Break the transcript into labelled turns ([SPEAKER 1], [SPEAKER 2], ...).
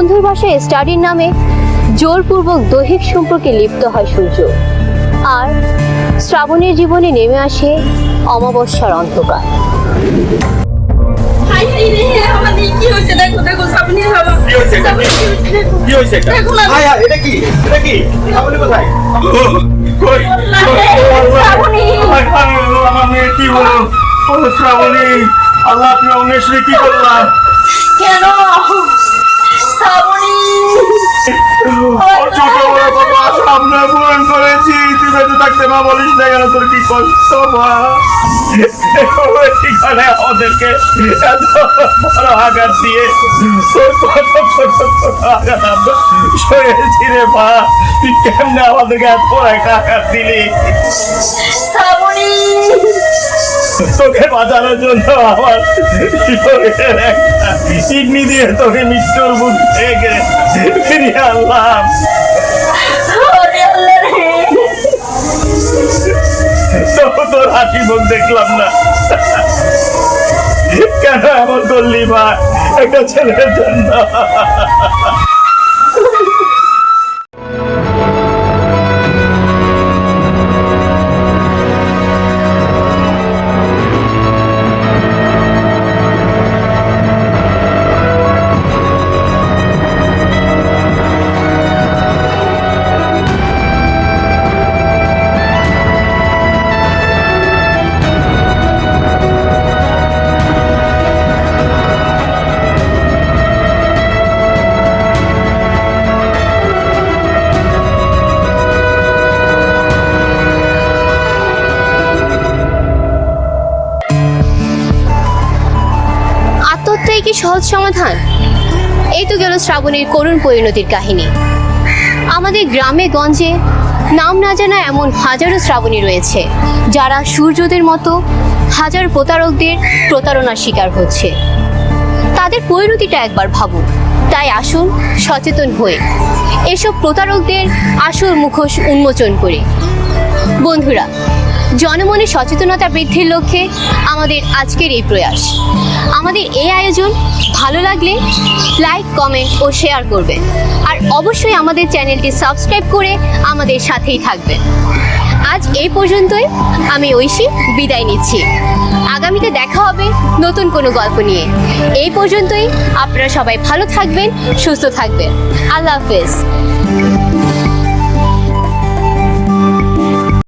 [SPEAKER 1] বন্ধুর বাসায় স্টাডির নামে জোরপূর্বক দৈহিক সম্পর্কে লিপ্ত হয় সূর্য, আর শ্রাবণের জীবনে নেমে আসে অমাবস্যার অন্ধকার।
[SPEAKER 2] আল্লাহ আপনি অন্বেষণে কি করলাম?
[SPEAKER 1] কেন শ্রাবণী?
[SPEAKER 2] ছোট বড় বাবা সামনে পূরণ করেছি, তুই বেঁচে থাকতে মা বলিস না কেন? তোর কি কষ্ট মা? ঠিকানে আমাদেরকে এত বড় আঘাত দিয়ে তোর কত ছোট ছোট আঘাত আমরা সয়েছি রে মা। তুই কেমনে আমাদেরকে এত বড় একটা আঘাত দিলি?
[SPEAKER 1] শ্রাবণী,
[SPEAKER 2] তোকে বাঁচানোর জন্য আমার শরীরের একটা কিডনি দিয়ে তোকে মৃত্যুর মুখ থেকে ফিরিয়ে আনলাম। তোর হাসি মুখ দেখলাম না, কেন এমন করলি মা একটা ছেলের জন্য?
[SPEAKER 1] আত্মহত্যাই কি সহজ সমাধান? এই তো গেল শ্রাবণীর করুণ পরিণতির কাহিনী। আমাদের গ্রামে গঞ্জে নাম না জানা এমন হাজারো শ্রাবণী রয়েছে, যারা সূর্যদের মতো হাজার প্রতারকদের প্রতারণার শিকার হচ্ছে। তাদের পরিণতিটা একবার ভাবুন। তাই আসুন সচেতন হয়ে এসব প্রতারকদের আসল মুখোশ উন্মোচন করে। বন্ধুরা, জনমনে সচেতনতা বৃদ্ধির লক্ষ্যে আমাদের আজকের এই প্রয়াস। আমাদের এই আয়োজন ভালো লাগলে লাইক, কমেন্ট ও শেয়ার করবেন, আর অবশ্যই আমাদের চ্যানেলটি সাবস্ক্রাইব করে আমাদের সাথেই থাকবেন। আজ এই পর্যন্তই। আমি ঐশী বিদায় নিচ্ছি। আগামীতে দেখা হবে নতুন কোনো গল্প নিয়ে। এই পর্যন্তই। আপনারা সবাই ভালো থাকবেন, সুস্থ থাকবেন। আল্লাহ হাফেজ।